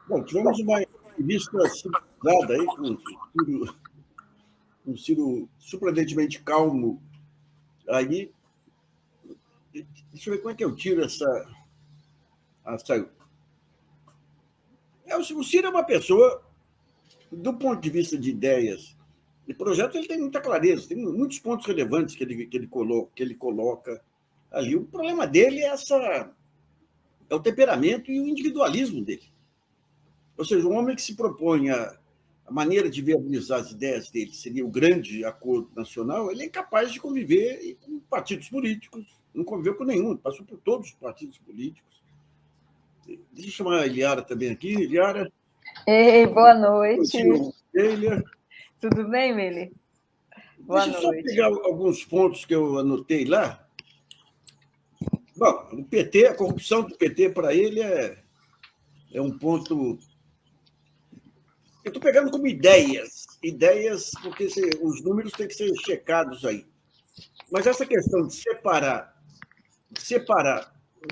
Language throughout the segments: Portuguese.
Bom, tivemos uma entrevista civilizada aí com o Ciro surpreendentemente calmo. Aí, deixa eu ver como é que eu tiro essa. O Ciro é uma pessoa, do ponto de vista de ideias e projetos, ele tem muita clareza, tem muitos pontos relevantes que ele coloca ali. O problema dele é o temperamento e o individualismo dele. Ou seja, um homem que se propõe a maneira de viabilizar as ideias dele seria o grande acordo nacional, ele é incapaz de conviver com partidos políticos, não conviveu com nenhum, passou por todos os partidos políticos. Deixa eu chamar a Eliara também aqui. Eliara. Ei, boa noite. Tudo bem, Meli? Boa noite. Deixa eu só pegar alguns pontos que eu anotei lá. Bom, o PT, a corrupção do PT para ele é um ponto. Eu estou pegando como ideias, porque os números têm que ser checados aí. Mas essa questão de separar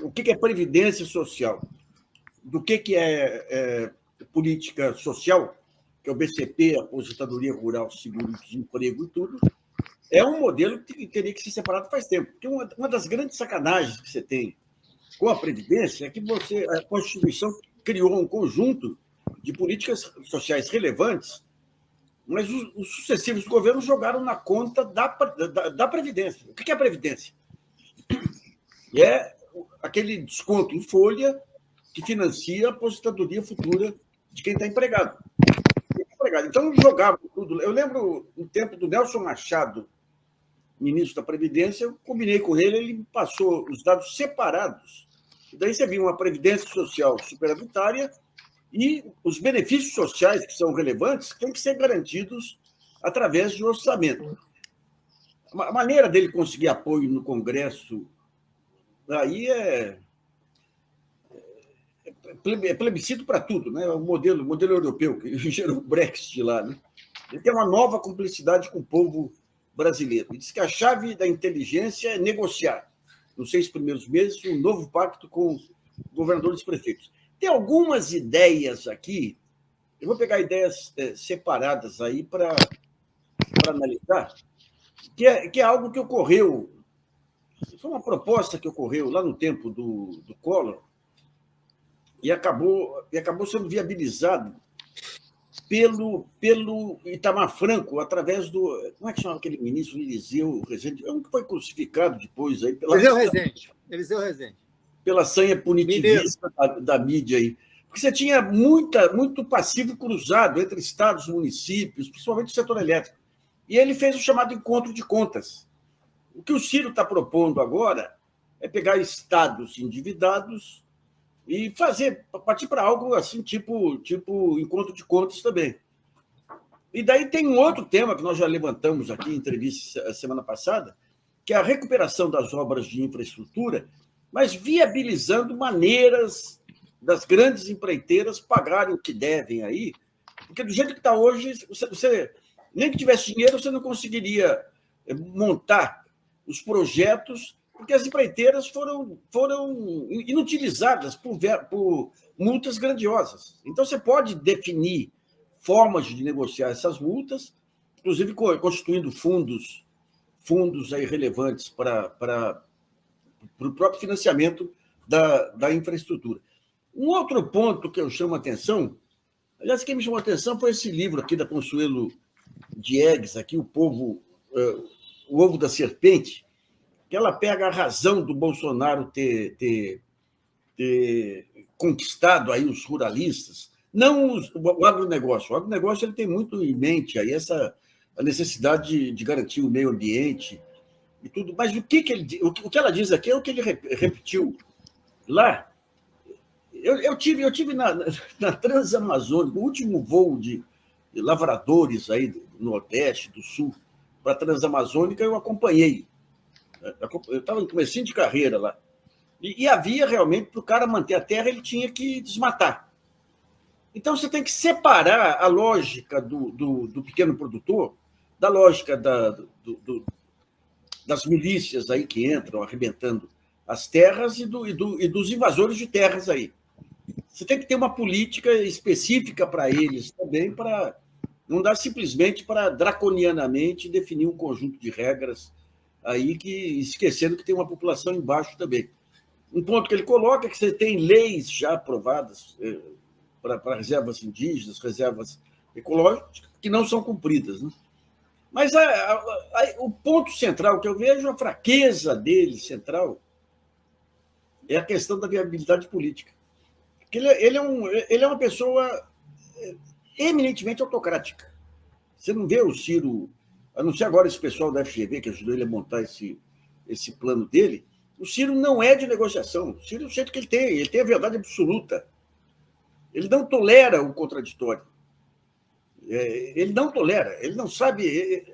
o que é previdência social do que é política social, que é o BCP, aposentadoria rural, seguro-desemprego e tudo, é um modelo que teria que ser separado faz tempo. Porque uma das grandes sacanagens que você tem com a Previdência é que a Constituição criou um conjunto de políticas sociais relevantes, mas os sucessivos governos jogaram na conta da Previdência. O que é a Previdência? É aquele desconto em folha que financia a aposentadoria futura de quem está empregado. Então, jogavam tudo. Eu lembro, no tempo do Nelson Machado, ministro da Previdência, eu combinei com ele me passou os dados separados. E daí você viu uma Previdência Social superavitária e os benefícios sociais que são relevantes têm que ser garantidos através de orçamento. A maneira dele conseguir apoio no Congresso aí é plebiscito para tudo, né? O modelo europeu que gerou o Brexit lá, né? Ele tem uma nova cumplicidade com o povo brasileiro. Ele diz que a chave da inteligência é negociar, nos 6 primeiros meses, um novo pacto com governadores e prefeitos. Tem algumas ideias aqui, eu vou pegar ideias separadas aí para analisar, que é algo que ocorreu, foi uma proposta que ocorreu lá no tempo do Collor, e acabou sendo viabilizado pelo Itamar Franco, através do... Como é que chama aquele ministro? Eliseu Rezende, que foi crucificado depois aí Eliseu Rezende. Pela sanha punitivista da mídia aí. Porque você tinha muito passivo cruzado entre estados e municípios, principalmente o setor elétrico. E ele fez o chamado encontro de contas. O que o Ciro está propondo agora é pegar estados endividados e partir para algo assim, tipo encontro de contas também. E daí tem um outro tema que nós já levantamos aqui em entrevista semana passada, que é a recuperação das obras de infraestrutura, mas viabilizando maneiras das grandes empreiteiras pagarem o que devem aí, porque do jeito que está hoje, você nem que tivesse dinheiro, você não conseguiria montar os projetos, porque as empreiteiras foram inutilizadas por multas grandiosas. Então, você pode definir formas de negociar essas multas, inclusive constituindo fundos aí relevantes para o próprio financiamento da infraestrutura. Um outro ponto que eu chamo a atenção, aliás, quem me chamou a atenção foi esse livro aqui da Consuelo Diegues, aqui, O Ovo da Serpente, que ela pega a razão do Bolsonaro ter conquistado aí os ruralistas, não o agronegócio. O agronegócio ele tem muito em mente aí a necessidade de garantir o meio ambiente e tudo, mas o que ela diz aqui é o que ele repetiu lá. Eu tive na Transamazônica, o último voo de lavradores aí do Nordeste, do Sul, para a Transamazônica, eu acompanhei. Eu estava no comecinho de carreira lá. E havia realmente, para o cara manter a terra, ele tinha que desmatar. Então, você tem que separar a lógica do pequeno produtor da lógica das milícias aí que entram arrebentando as terras e dos invasores de terras aí. Você tem que ter uma política específica para eles também, para não dar simplesmente para draconianamente definir um conjunto de regras aí que esquecendo que tem uma população embaixo também. Um ponto que ele coloca é que você tem leis já aprovadas para reservas indígenas, reservas ecológicas, que não são cumpridas, né? Mas o ponto central que eu vejo, a fraqueza dele, central, é a questão da viabilidade política. Porque ele é uma pessoa eminentemente autocrática. Você não vê o Ciro, a não ser agora esse pessoal da FGV que ajudou ele a montar esse plano dele, o Ciro não é de negociação. O Ciro é o jeito que ele tem a verdade absoluta. Ele não tolera o contraditório. Ele não tolera, ele não sabe.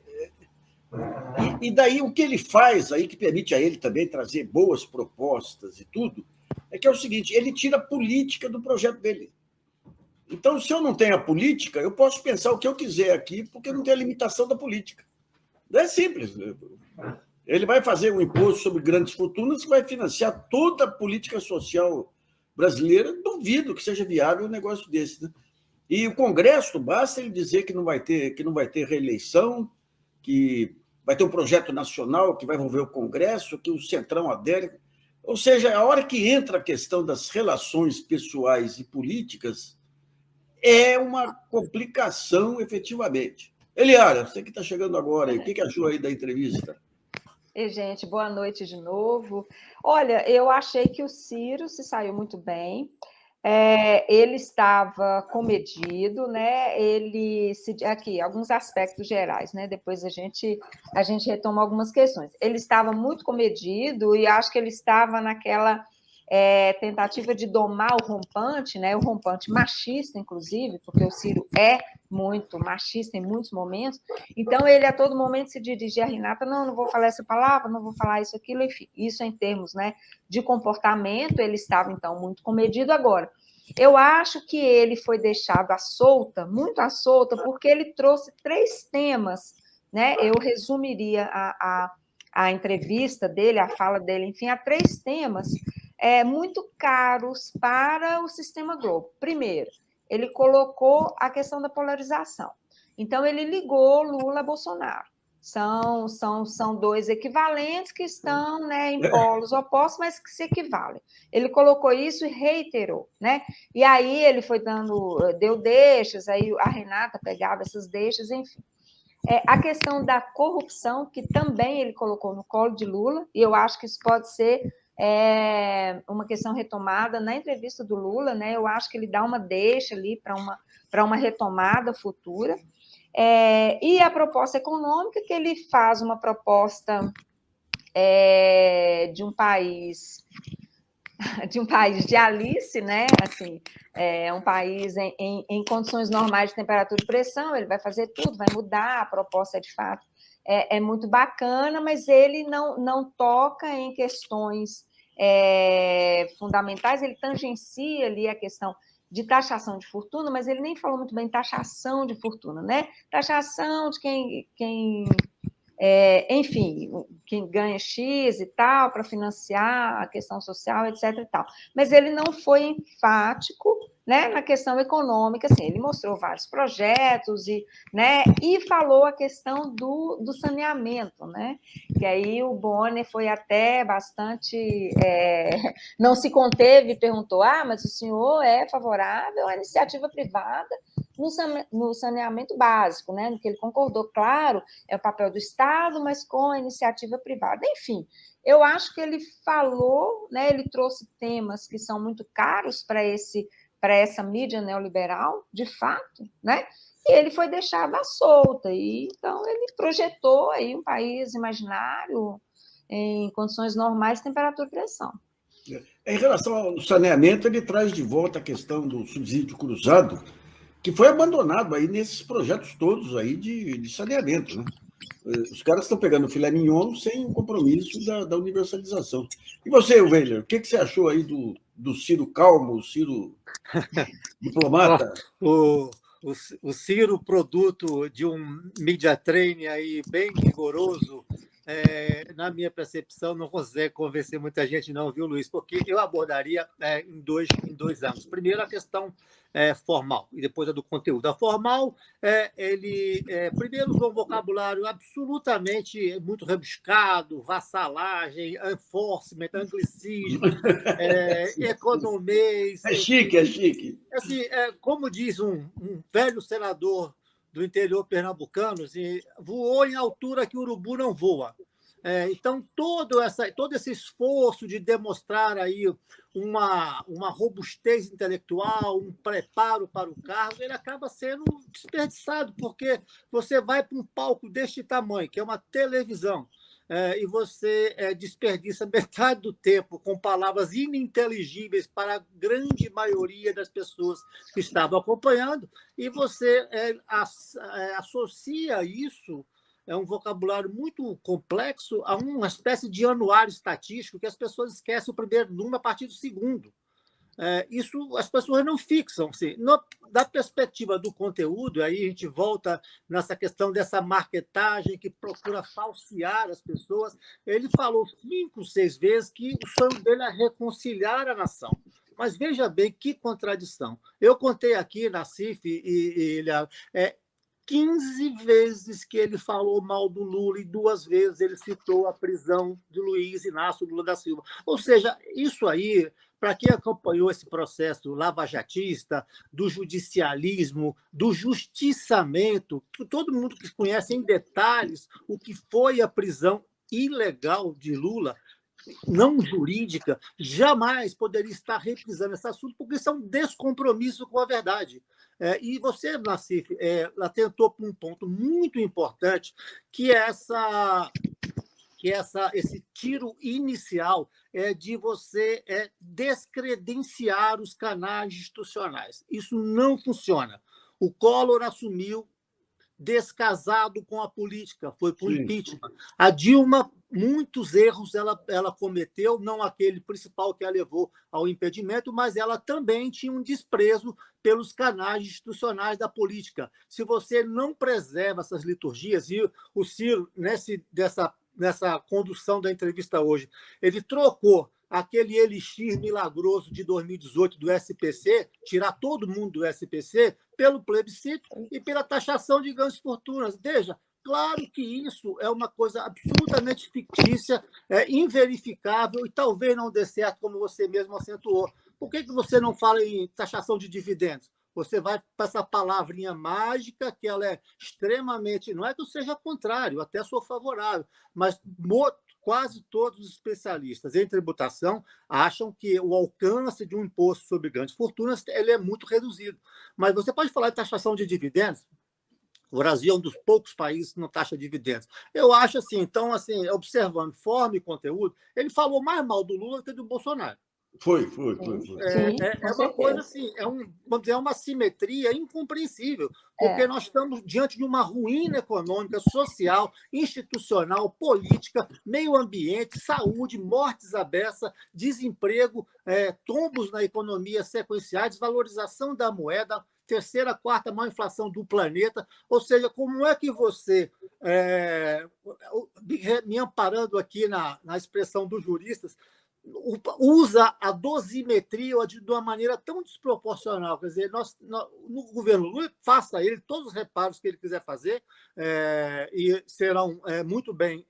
E daí o que ele faz aí, que permite a ele também trazer boas propostas e tudo, é que é o seguinte: ele tira a política do projeto dele. Então, se eu não tenho a política, eu posso pensar o que eu quiser aqui, porque não tem a limitação da política. É simples. Ele vai fazer um imposto sobre grandes fortunas que vai financiar toda a política social brasileira. Duvido que seja viável um negócio desse, né? E o Congresso, basta ele dizer que não vai ter reeleição, que vai ter um projeto nacional que vai envolver o Congresso, que o Centrão adere. Ou seja, a hora que entra a questão das relações pessoais e políticas, é uma complicação, efetivamente. Eliara, você que está chegando agora, o que achou aí da entrevista? E, gente, boa noite de novo. Olha, eu achei que o Ciro se saiu muito bem. Ele estava comedido, né? Aqui, alguns aspectos gerais, né? Depois a gente retoma algumas questões. Ele estava muito comedido e acho que ele estava naquela tentativa de domar o rompante, né? O rompante machista, inclusive, porque o Ciro é muito machista em muitos momentos. Então, ele a todo momento se dirigia a Renata: não vou falar essa palavra, não vou falar isso, aquilo, enfim. Isso em termos, né, de comportamento, ele estava, então, muito comedido. Agora, eu acho que ele foi deixado muito à solta, porque ele trouxe 3 temas, né? Eu resumiria a entrevista dele, a fala dele, enfim, a 3 temas muito caros para o Sistema Globo. Primeiro, ele colocou a questão da polarização. Então, ele ligou Lula a Bolsonaro. São 2 equivalentes que estão, né, em polos opostos, mas que se equivalem. Ele colocou isso e reiterou, né? E aí ele foi deu deixas, aí a Renata pegava essas deixas, enfim. A questão da corrupção, que também ele colocou no colo de Lula, e eu acho que isso pode ser uma questão retomada na entrevista do Lula, né? Eu acho que ele dá uma deixa ali para uma retomada futura. E a proposta econômica, que ele faz uma proposta de um país de Alice, né? Assim, um país em condições normais de temperatura e pressão, ele vai fazer tudo, vai mudar, a proposta de fato é muito bacana, mas ele não toca em questões fundamentais, ele tangencia ali a questão de taxação de fortuna, mas ele nem falou muito bem taxação de fortuna, né? Taxação de quem enfim, quem ganha X e tal, para financiar a questão social, etc. e tal. Mas ele não foi enfático, né, na questão econômica, assim, ele mostrou vários projetos né, e falou a questão do saneamento, né, que aí o Bonner foi até bastante, não se conteve e perguntou: mas o senhor é favorável à iniciativa privada no saneamento básico, né, no que ele concordou, claro, é o papel do Estado, mas com a iniciativa privada. Enfim, eu acho que ele falou, né, ele trouxe temas que são muito caros para essa mídia neoliberal, de fato, né? E ele foi deixado à solta, e então ele projetou aí um país imaginário em condições normais de temperatura e pressão. Em relação ao saneamento, ele traz de volta a questão do subsídio cruzado, que foi abandonado aí nesses projetos todos aí de saneamento, né? Os caras estão pegando o filé mignon sem o compromisso da universalização. E você, Weiler, o que você achou aí do Ciro calmo, o Ciro diplomata? O Ciro, produto de um media training aí bem rigoroso na minha percepção, não consegue convencer muita gente, não, viu, Luiz? Porque eu abordaria em dois âmbitos. Primeiro, a questão formal, e depois a do conteúdo. A formal, ele primeiro usou um vocabulário absolutamente muito rebuscado, vassalagem, enforcement, anglicismo, economês. É chique, é chique. Assim, como diz um velho senador do interior pernambucano, assim, voou em altura que o urubu não voa. Então, todo esse esforço de demonstrar aí uma robustez intelectual, um preparo para o cargo, ele acaba sendo desperdiçado, porque você vai para um palco deste tamanho, que é uma televisão, e você desperdiça metade do tempo com palavras ininteligíveis para a grande maioria das pessoas que estavam acompanhando, e você associa isso, um vocabulário muito complexo, a uma espécie de anuário estatístico que as pessoas esquecem o primeiro número a partir do segundo. Isso as pessoas não fixam. Assim. Da perspectiva do conteúdo, aí a gente volta nessa questão dessa marketagem que procura falsear as pessoas. Ele falou 5, 6 vezes que o sonho dele é reconciliar a nação. Mas veja bem que contradição. Eu contei aqui na CIF, e 15 vezes que ele falou mal do Lula e 2 vezes ele citou a prisão de Luiz Inácio Lula da Silva. Ou seja, isso aí, para quem acompanhou esse processo lavajatista, do judicialismo, do justiçamento, todo mundo que conhece em detalhes o que foi a prisão ilegal de Lula, não jurídica, jamais poderia estar reprisando esse assunto, porque isso é um descompromisso com a verdade. E você, Nassif, atentou para um ponto muito importante, que é esse tiro inicial de você descredenciar os canais institucionais. Isso não funciona. O Collor assumiu descasado com a política, foi para o impeachment. A Dilma, muitos erros ela cometeu, não aquele principal que a levou ao impedimento, mas ela também tinha um desprezo pelos canais institucionais da política. Se você não preserva essas liturgias, e o Ciro, nessa condução da entrevista hoje, ele trocou aquele elixir milagroso de 2018 do SPC, tirar todo mundo do SPC, pelo plebiscito e pela taxação de grandes fortunas. Veja, claro que isso é uma coisa absolutamente fictícia, inverificável e talvez não dê certo, como você mesmo acentuou. Por que você não fala em taxação de dividendos? Você vai para essa palavrinha mágica, que ela é extremamente... Não é que eu seja contrário, até sou favorável, mas quase todos os especialistas em tributação acham que o alcance de um imposto sobre grandes fortunas ele é muito reduzido. Mas você pode falar de taxação de dividendos? O Brasil é um dos poucos países que não taxa dividendos. Eu acho assim, então, assim, observando forma e conteúdo, ele falou mais mal do Lula que do Bolsonaro. Foi. É uma coisa assim, vamos dizer, uma simetria incompreensível, porque nós estamos diante de uma ruína econômica, social, institucional, política, meio ambiente, saúde, mortes à beça, desemprego, tombos na economia sequenciais, desvalorização da moeda, terceira, quarta maior inflação do planeta. Ou seja, como é que você, me amparando aqui na expressão dos juristas, usa a dosimetria de uma maneira tão desproporcional? Quer dizer, no governo Lula, faça ele todos os reparos que ele quiser fazer, e serão muito bem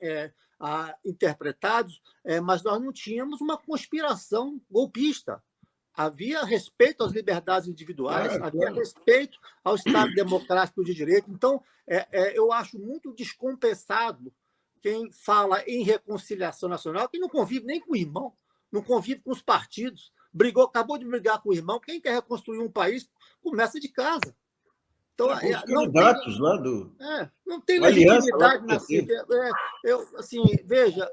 interpretados, mas nós não tínhamos uma conspiração golpista. Havia respeito às liberdades individuais, havia respeito ao Estado democrático de direito. Então, eu acho muito descompensado quem fala em reconciliação nacional, que não convive nem com o irmão, não convive com os partidos, acabou de brigar com o irmão. Quem quer reconstruir um país começa de casa. Então, candidatos lá do... não tem legitimidade na CIF. Assim, veja,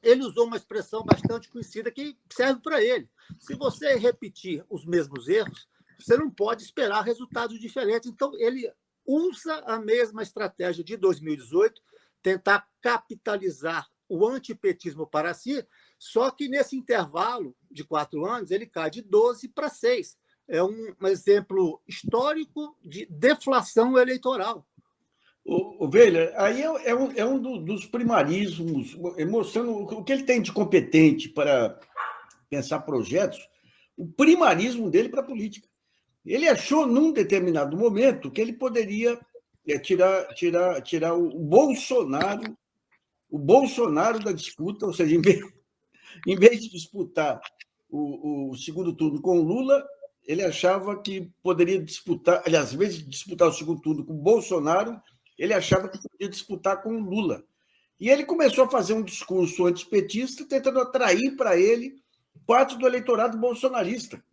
ele usou uma expressão bastante conhecida que serve para ele. Se você repetir os mesmos erros, você não pode esperar resultados diferentes. Então, ele usa a mesma estratégia de 2018, tentar capitalizar o antipetismo para si, só que nesse intervalo de 4 anos ele cai de 12 para 6. É um exemplo histórico de deflação eleitoral. Ovelha, aí é um dos primarismos, mostrando o que ele tem de competente para pensar projetos, o primarismo dele para a política. Ele achou, num determinado momento, que ele poderia tirar o Bolsonaro da disputa, ou seja, em vez de disputar o segundo turno com o Lula, ele achava que poderia disputar, aliás, em vez de disputar o segundo turno com o Bolsonaro, ele achava que podia disputar com o Lula. E ele começou a fazer um discurso antipetista, tentando atrair para ele parte do eleitorado bolsonarista.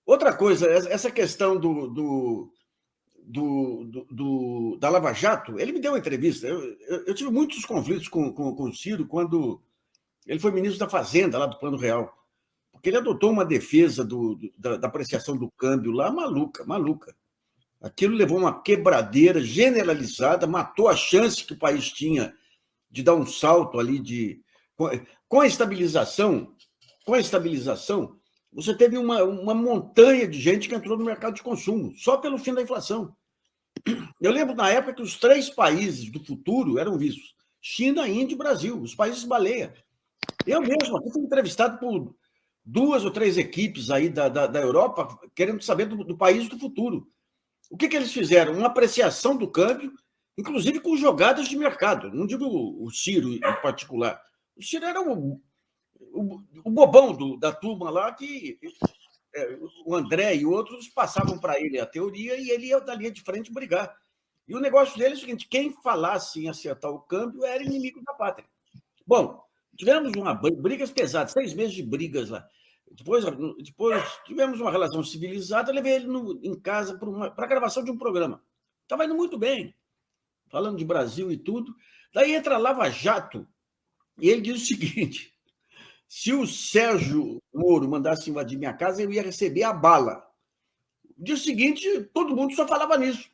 Outra coisa, essa questão da Lava Jato, ele me deu uma entrevista. Eu tive muitos conflitos com o Ciro quando ele foi ministro da Fazenda, lá do Plano Real, porque ele adotou uma defesa da apreciação do câmbio lá maluca. Aquilo levou uma quebradeira generalizada, matou a chance que o país tinha de dar um salto ali com a estabilização, você teve uma montanha de gente que entrou no mercado de consumo, só pelo fim da inflação. Eu lembro, na época, que os 3 países do futuro eram vistos: China, Índia e Brasil, os países baleia. Eu mesmo aqui fui entrevistado por 2 ou 3 equipes aí da Europa querendo saber do país do futuro. O que eles fizeram? Uma apreciação do câmbio, inclusive com jogadas de mercado. Não digo o Ciro em particular. O Ciro era o bobão da turma lá, que o André e outros passavam para ele a teoria e ele ia da linha de frente brigar. E o negócio dele é o seguinte: quem falasse em acertar o câmbio era inimigo da pátria. Bom, tivemos brigas pesadas, 6 meses de brigas lá. Depois tivemos uma relação civilizada, eu levei ele em casa para a gravação de um programa. Estava indo muito bem, falando de Brasil e tudo. Daí entra a Lava Jato e ele diz o seguinte: se o Sérgio Moro mandasse invadir minha casa, eu ia receber a bala. No dia seguinte, todo mundo só falava nisso.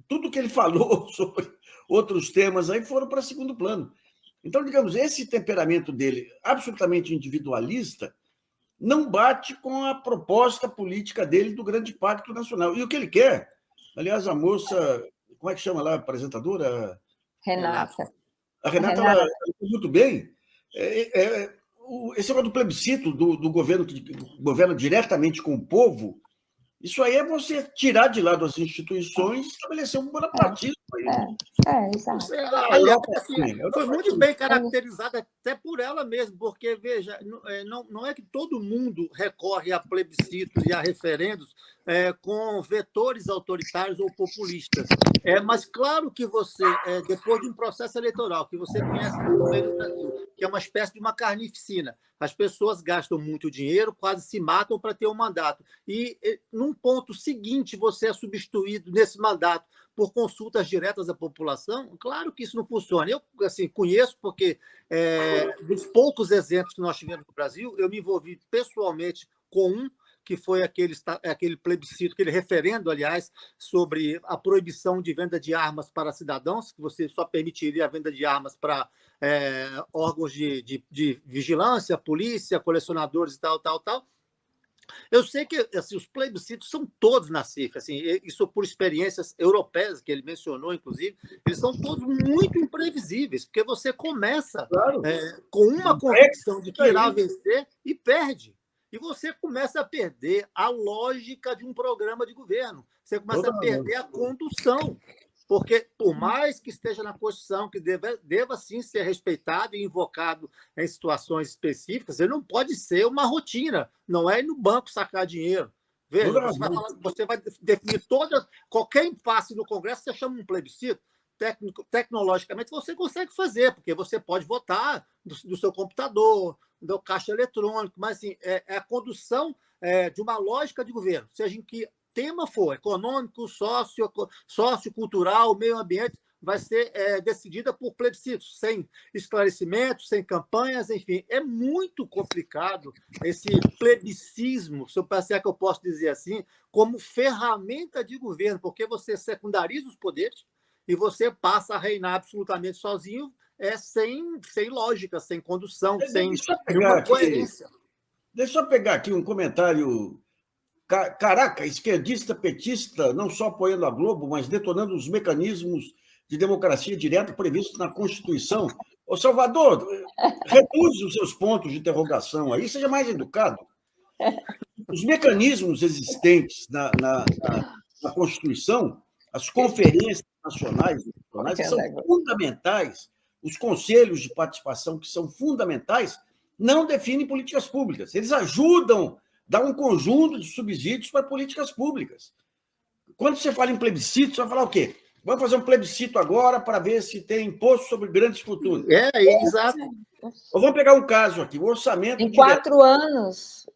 Tudo que ele falou sobre outros temas aí foram para segundo plano. Então, digamos, esse temperamento dele, absolutamente individualista, não bate com a proposta política dele do grande pacto nacional. E o que ele quer, aliás, a moça, como é que chama lá, a apresentadora? Renata. A Renata, ela muito bem. Esse negócio do plebiscito, do governo que governa diretamente com o povo, isso aí é você tirar de lado as instituições e estabelecer um bonapartismo. Exato. Foi muito bem caracterizada até por ela mesma, porque, veja, não é que todo mundo recorre a plebiscitos e a referendos com vetores autoritários ou populistas. Mas claro que você, depois de um processo eleitoral que você conhece muito bem no Brasil, que é uma espécie de uma carnificina, as pessoas gastam muito dinheiro, quase se matam para ter um mandato. E, num ponto seguinte, você é substituído nesse mandato por consultas diretas à população. Claro que isso não funciona. Eu conheço, porque dos poucos exemplos que nós tivemos no Brasil, eu me envolvi pessoalmente com um, que foi aquele plebiscito, aquele referendo, aliás, sobre a proibição de venda de armas para cidadãos, que você só permitiria a venda de armas para órgãos de vigilância, polícia, colecionadores e tal. Eu sei que os plebiscitos são todos na CIF, isso por experiências europeias, que ele mencionou, inclusive, eles são todos muito imprevisíveis, porque você começa com uma convicção de que irá vencer e perde. E você começa a perder a lógica de um programa de governo. Você começa a perder a condução. Porque, por mais que esteja na Constituição, que deva sim ser respeitado e invocado em situações específicas, ele não pode ser uma rotina, não é ir no banco sacar dinheiro. Veja, você vai definir qualquer impasse no Congresso, você chama um plebiscito. Tecnologicamente, você consegue fazer, porque você pode votar do seu computador, do caixa eletrônico, mas assim, é a condução de uma lógica de governo, seja em que tema for, econômico, sociocultural, meio ambiente, vai ser decidida por plebiscitos, sem esclarecimentos, sem campanhas, enfim. É muito complicado esse plebiscismo, se é que eu posso dizer assim, como ferramenta de governo, porque você secundariza os poderes e você passa a reinar absolutamente sozinho, sem lógica, sem condução, sem nenhuma coerência. Deixa eu pegar aqui um comentário Caraca, esquerdista, petista, não só apoiando a Globo, mas detonando os mecanismos de democracia direta previstos na Constituição. Ô, Salvador, reduz os seus pontos de interrogação aí, seja mais educado. Os mecanismos existentes na Constituição, as conferências nacionais e nacionais, que são fundamentais, os conselhos de participação, que são fundamentais, não definem políticas públicas. Eles ajudam, dão um conjunto de subsídios para políticas públicas. Quando você fala em plebiscito, você vai falar o quê? Vamos fazer um plebiscito agora para ver se tem imposto sobre grandes fortunas. Exato. Ou vamos pegar um caso aqui, o orçamento... Em 4 anos,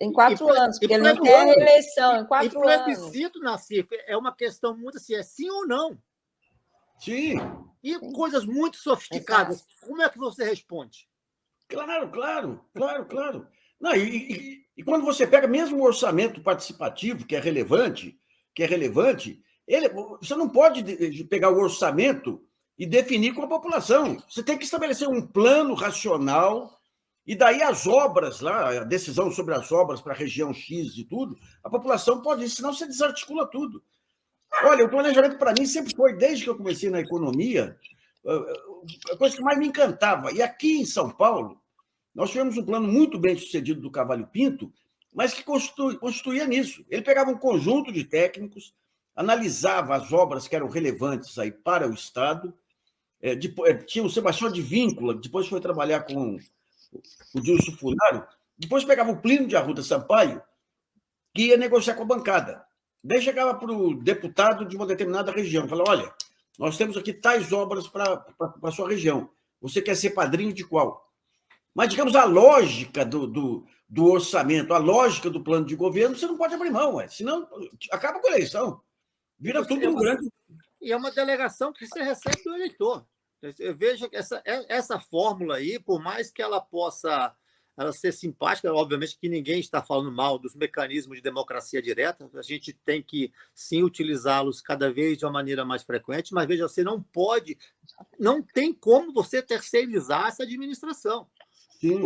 porque ele não tem a reeleição, em 4 anos. E plebiscito, Nassif, é uma questão muito assim, é sim ou não? Sim. E coisas muito sofisticadas, como é que você responde? Claro. Não, e quando você pega mesmo o orçamento participativo, que é relevante, você não pode pegar o orçamento e definir com a população. Você tem que estabelecer um plano racional, e daí as obras lá, a decisão sobre as obras para a região X e tudo, a população pode ir, senão você desarticula tudo. Olha, o planejamento para mim sempre foi, desde que eu comecei na economia, a coisa que mais me encantava. E aqui em São Paulo, nós tivemos um plano muito bem sucedido do Cavalho Pinto, mas que constituía nisso. Ele pegava um conjunto de técnicos, analisava as obras que eram relevantes aí para o Estado. Tinha o Sebastião de Víncula, depois foi trabalhar com o Dilson Funaro, depois pegava o Plínio de Arruda Sampaio, que ia negociar com a bancada. Daí chegava para o deputado de uma determinada região, falava, olha, nós temos aqui tais obras para a sua região, você quer ser padrinho de qual? Mas, digamos, a lógica do orçamento, a lógica do plano de governo, você não pode abrir mão, senão acaba com a eleição. Vira tudo um grande... E é uma delegação que você recebe do eleitor. Veja que essa fórmula aí, por mais que ela possa ser simpática, obviamente que ninguém está falando mal dos mecanismos de democracia direta, a gente tem que, sim, utilizá-los cada vez de uma maneira mais frequente, mas, veja, você não tem como você terceirizar essa administração. Sim.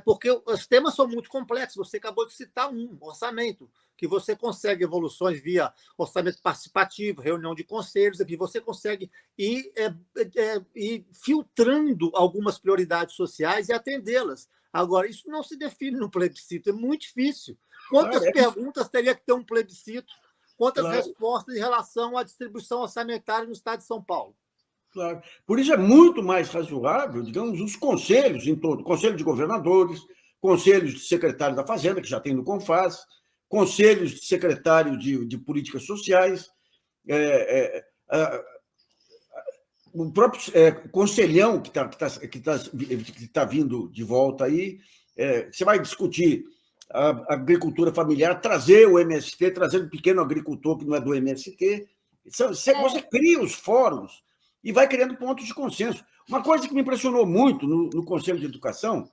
Porque os temas são muito complexos. Você acabou de citar um orçamento, que você consegue evoluções via orçamento participativo, reunião de conselhos, e você consegue ir filtrando algumas prioridades sociais e atendê-las. Agora, isso não se define no plebiscito, é muito difícil. Quantas perguntas teria que ter um plebiscito? Quantas respostas em relação à distribuição orçamentária no Estado de São Paulo? Claro. Por isso é muito mais razoável, digamos, os conselhos em todo, conselho de governadores, conselhos de secretário da Fazenda, que já tem no CONFAS, conselhos de secretário de políticas sociais, o próprio conselhão que tá vindo de volta aí, você vai discutir a agricultura familiar, trazer o MST, trazer um pequeno agricultor que não é do MST, você cria os fóruns e vai criando pontos de consenso. Uma coisa que me impressionou muito no Conselho de Educação,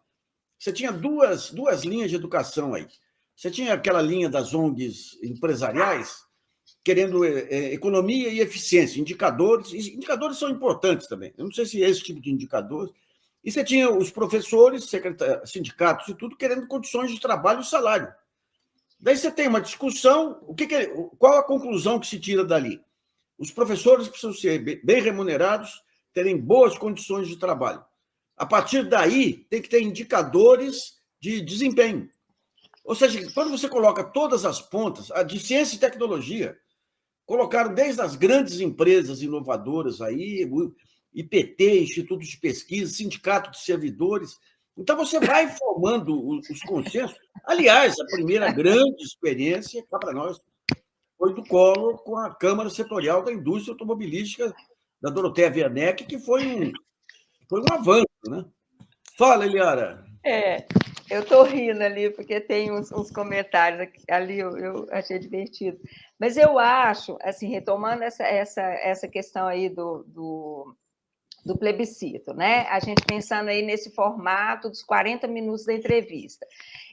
você tinha duas linhas de educação aí. Você tinha aquela linha das ONGs empresariais, querendo economia e eficiência, indicadores. Indicadores são importantes também. Eu não sei se é esse tipo de indicador. E você tinha os professores, sindicatos e tudo, querendo condições de trabalho e salário. Daí você tem uma discussão, qual a conclusão que se tira dali? Os professores precisam ser bem remunerados, terem boas condições de trabalho. A partir daí, tem que ter indicadores de desempenho. Ou seja, quando você coloca todas as pontas, a de ciência e tecnologia, colocaram desde as grandes empresas inovadoras aí, IPT, Instituto de Pesquisa, Sindicato de Servidores. Então, você vai formando os consensos. Aliás, a primeira grande experiência, cá para nós, foi do Collor com a Câmara Setorial da Indústria Automobilística da Dorothea Werneck, que foi um avanço, né? Fala, Eliara. Eu estou rindo ali, porque tem uns comentários ali, eu achei divertido. Mas eu acho, assim, retomando essa questão aí do plebiscito, né? A gente pensando aí nesse formato dos 40 minutos da entrevista.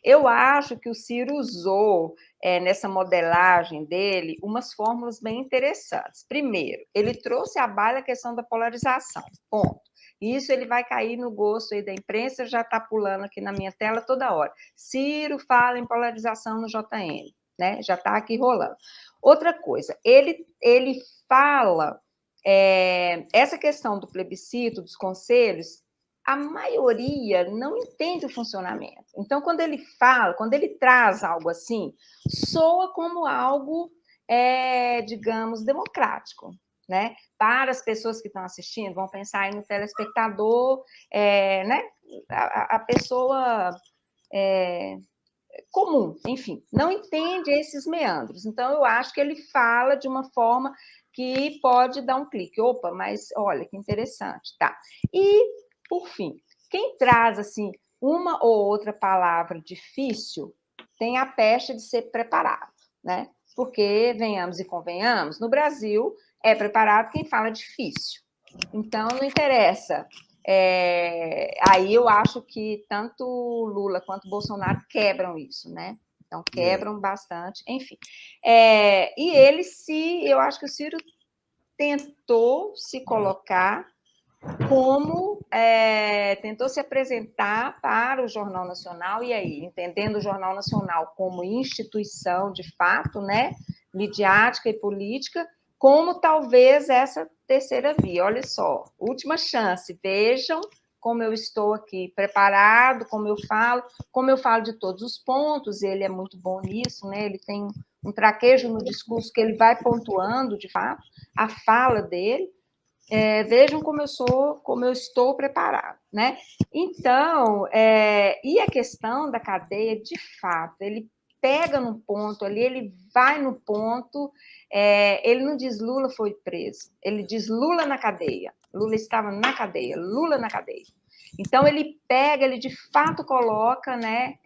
Eu acho que o Ciro usou, nessa modelagem dele, umas fórmulas bem interessantes. Primeiro, ele trouxe à baila a questão da polarização, ponto. Isso ele vai cair no gosto aí da imprensa, já está pulando aqui na minha tela toda hora. Ciro fala em polarização no JN. né? Já está aqui rolando. Outra coisa, ele fala essa questão do plebiscito, dos conselhos, a maioria não entende o funcionamento. Então, quando ele fala, quando ele traz algo assim, soa como algo, digamos, democrático, né? Para as pessoas que estão assistindo, vão pensar aí no telespectador, né? A pessoa comum, enfim, não entende esses meandros. Então, eu acho que ele fala de uma forma que pode dar um clique. Opa, mas olha, que interessante, tá? E, por fim, quem traz, assim, uma ou outra palavra difícil tem a pecha de ser preparado, né? Porque, venhamos e convenhamos, no Brasil é preparado quem fala difícil. Então, não interessa. Aí eu acho que tanto Lula quanto Bolsonaro quebram isso, né? Então, quebram bastante, enfim. E eu acho que o Ciro tentou se colocar como, tentou se apresentar para o Jornal Nacional, e aí, entendendo o Jornal Nacional como instituição, de fato, né, midiática e política, como talvez essa terceira via. Olha só, última chance, vejam como eu estou aqui preparado, como eu falo de todos os pontos, ele é muito bom nisso, né? Ele tem um traquejo no discurso que ele vai pontuando, de fato, a fala dele. Vejam como eu estou preparado, né? Então, e a questão da cadeia, de fato, ele pega no ponto ali, ele vai no ponto, ele não diz Lula foi preso, ele diz Lula na cadeia, Lula estava na cadeia, Lula na cadeia. Então, ele pega, ele de fato coloca, né,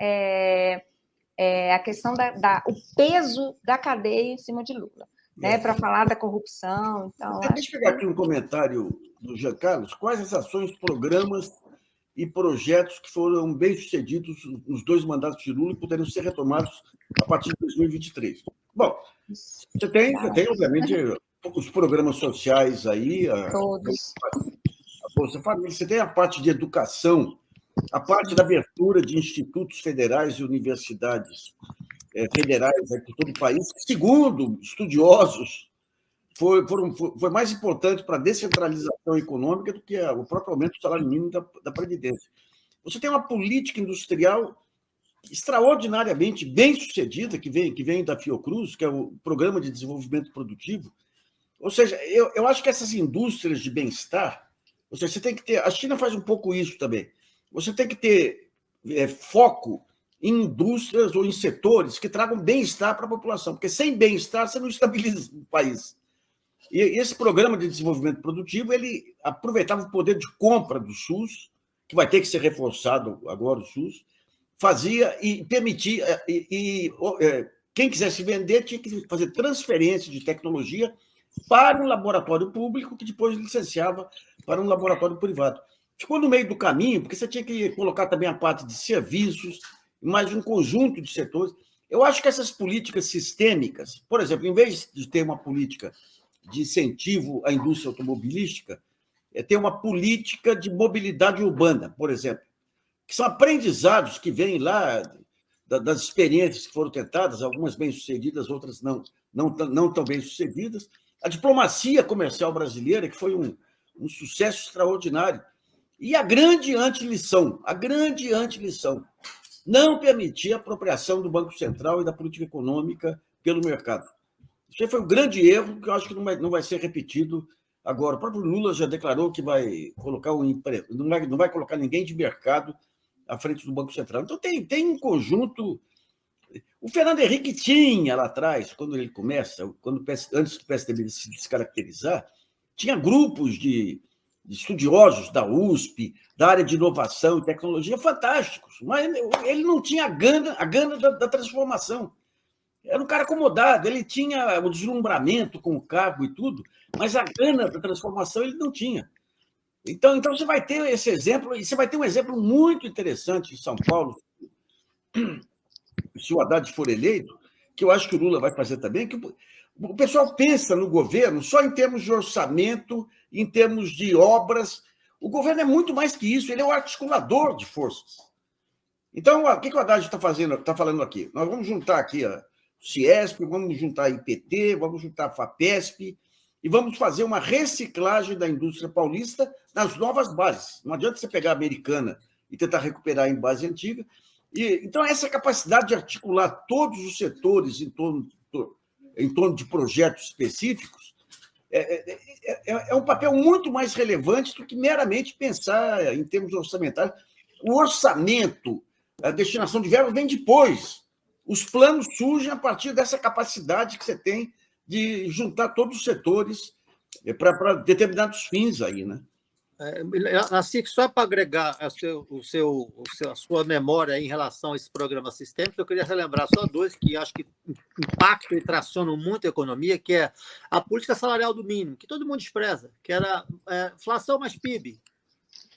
a questão o peso da cadeia em cima de Lula, né, para falar da corrupção. Então, deixa eu pegar aqui um comentário do Jean Carlos. Quais as ações, programas e projetos que foram bem-sucedidos nos 2 mandatos de Lula e poderiam ser retomados a partir de 2023? Bom, você tem obviamente, os programas sociais aí. Todos. Você tem a parte de educação, a parte da abertura de institutos federais e universidades federais por todo o país, que, segundo estudiosos, foi mais importante para a descentralização econômica do que o próprio aumento do salário mínimo da Previdência. Você tem uma política industrial extraordinariamente bem-sucedida, que vem da Fiocruz, que é o Programa de Desenvolvimento Produtivo. Ou seja, eu acho que essas indústrias de bem-estar, ou seja, você tem que ter. A China faz um pouco isso também. Você tem que ter foco em indústrias ou em setores que tragam bem-estar para a população, porque sem bem-estar você não estabiliza o país. E esse programa de desenvolvimento produtivo, ele aproveitava o poder de compra do SUS, que vai ter que ser reforçado agora, o SUS, fazia e permitia, quem quisesse vender tinha que fazer transferência de tecnologia para um laboratório público, que depois licenciava para um laboratório privado. Ficou no meio do caminho, porque você tinha que colocar também a parte de serviços, mais um conjunto de setores. Eu acho que essas políticas sistêmicas, por exemplo, em vez de ter uma política de incentivo à indústria automobilística, ter uma política de mobilidade urbana, por exemplo, que são aprendizados que vêm lá das experiências que foram tentadas, algumas bem-sucedidas, outras não tão bem-sucedidas. A diplomacia comercial brasileira, que foi um sucesso extraordinário. E a grande antilição, não permitir a apropriação do Banco Central e da política econômica pelo mercado. Isso foi um grande erro que eu acho que não vai ser repetido agora. O próprio Lula já declarou que vai colocar não vai colocar ninguém de mercado à frente do Banco Central. Então, tem um conjunto. O Fernando Henrique tinha lá atrás, quando ele começa, antes do PSDB se descaracterizar, tinha grupos de estudiosos da USP, da área de inovação e tecnologia fantásticos, mas ele não tinha a gana da transformação. Era um cara acomodado, ele tinha o deslumbramento com o cargo e tudo, mas a gana da transformação ele não tinha. Então você vai ter esse exemplo, e você vai ter um exemplo muito interessante em São Paulo, se o Haddad for eleito, que eu acho que o Lula vai fazer também, que o pessoal pensa no governo só em termos de orçamento, em termos de obras. O governo é muito mais que isso, ele é o articulador de forças. Então, o que o Haddad está falando aqui? Nós vamos juntar aqui Ciesp, vamos juntar a IPT, vamos juntar a FAPESP, e vamos fazer uma reciclagem da indústria paulista nas novas bases. Não adianta você pegar a americana e tentar recuperar em base antiga. Então, essa capacidade de articular todos os setores em torno de projetos específicos é um papel muito mais relevante do que meramente pensar em termos orçamentários. O orçamento, a destinação de verbas vem depois. Os planos surgem a partir dessa capacidade que você tem de juntar todos os setores para determinados fins aí, né? Assim, só para agregar a sua memória em relação a esse programa sistêmico, eu queria relembrar só dois que acho que impactam e tracionam muito a economia, que é a política salarial do mínimo, que todo mundo despreza, que era inflação mais PIB.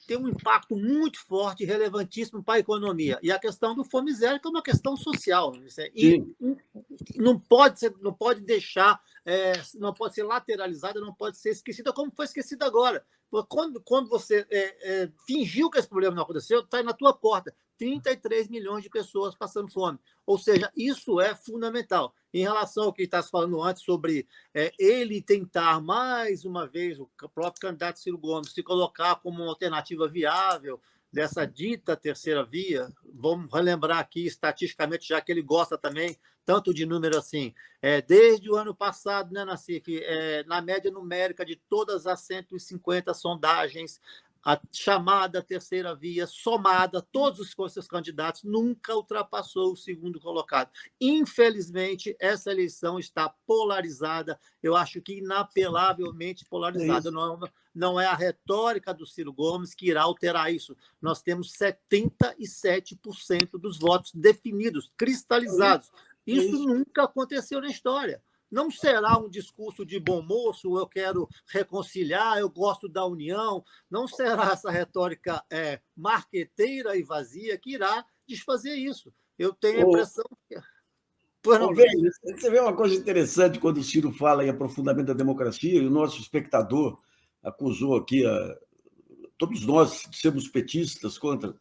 Tem um impacto muito forte e relevantíssimo para a economia. E a questão do fome zero, que é uma questão social. E não pode deixar, não pode ser lateralizada, não pode ser esquecida, como foi esquecida agora. Quando você fingiu que esse problema não aconteceu, está na tua porta. 33 milhões de pessoas passando fome. Ou seja, isso é fundamental. Em relação ao que está se falando antes sobre ele tentar, mais uma vez, o próprio candidato Ciro Gomes, se colocar como uma alternativa viável dessa dita terceira via, vamos relembrar aqui estatisticamente, já que ele gosta também tanto de número assim, desde o ano passado, né, Nassif, na média numérica de todas as 150 sondagens, a chamada terceira via, somada, todos os seus candidatos, nunca ultrapassou o segundo colocado. Infelizmente, essa eleição está polarizada, eu acho que inapelavelmente polarizada. Não é a retórica do Ciro Gomes que irá alterar isso. Nós temos 77% dos votos definidos, cristalizados. Isso nunca aconteceu na história. Não será um discurso de bom moço, eu quero reconciliar, eu gosto da união. Não será essa retórica marqueteira e vazia que irá desfazer isso. Eu tenho a impressão que... Você vê uma coisa interessante quando o Ciro fala em aprofundamento da democracia, e o nosso espectador acusou aqui, todos nós sermos petistas contra...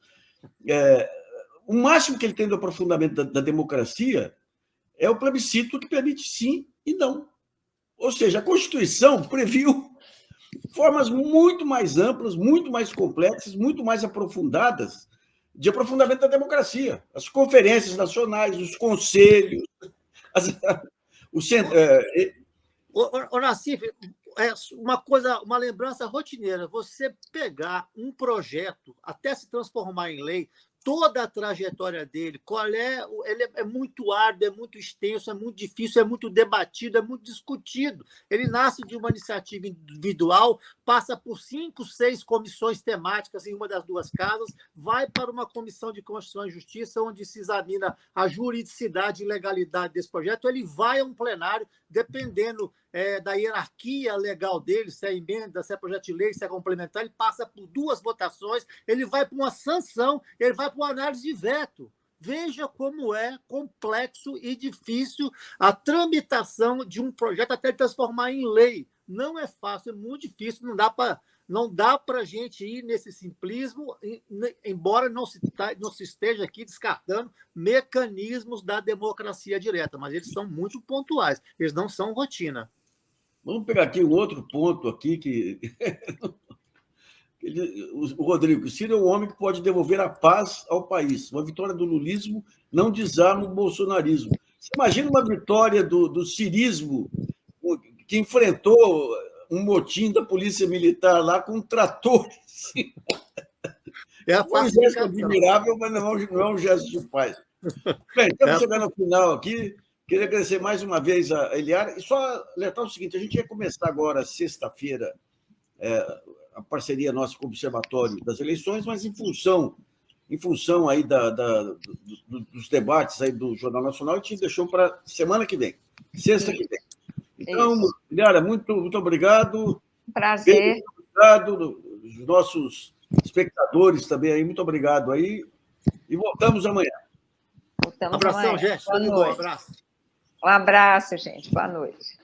o máximo que ele tem do aprofundamento da democracia é o plebiscito que permite sim e não. Ou seja, a Constituição previu formas muito mais amplas, muito mais complexas, muito mais aprofundadas de aprofundamento da democracia. As conferências nacionais, os conselhos... O Nassif, uma lembrança rotineira, você pegar um projeto até se transformar em lei, toda a trajetória dele, ele é muito árduo, é muito extenso, é muito difícil, é muito debatido, é muito discutido. Ele nasce de uma iniciativa individual, passa por 5, 6 comissões temáticas em uma das duas casas, vai para uma comissão de Constituição e Justiça, onde se examina a juridicidade e legalidade desse projeto, ele vai a um plenário, dependendo da hierarquia legal dele, se é emenda, se é projeto de lei, se é complementar, ele passa por 2 votações, ele vai para uma sanção, ele vai para uma análise de veto. Veja como é complexo e difícil a tramitação de um projeto até ele transformar em lei. Não é fácil, é muito difícil, não dá para a gente ir nesse simplismo, embora não se esteja aqui descartando mecanismos da democracia direta, mas eles são muito pontuais, eles não são rotina. Vamos pegar aqui um outro ponto aqui que... O Rodrigo, Ciro é o homem que pode devolver a paz ao país. Uma vitória do lulismo não desarma o bolsonarismo. Você imagina uma vitória do cirismo, que enfrentou um motim da polícia militar lá com tratores. Foi um gesto admirável, mas não é um gesto de paz. Bem, estamos chegando ao final aqui. Queria agradecer mais uma vez a Eliara. E só alertar o seguinte, a gente ia começar agora, sexta-feira, a parceria nossa com o Observatório das Eleições, mas em função aí dos debates aí do Jornal Nacional, a gente deixou para semana que vem, sexta que vem. Então, Eliara, muito obrigado. Prazer. Muito obrigado, os nossos espectadores também aí, muito obrigado aí. E voltamos amanhã. Abração, gente. Boa noite. Um abraço. Um abraço, gente. Boa noite.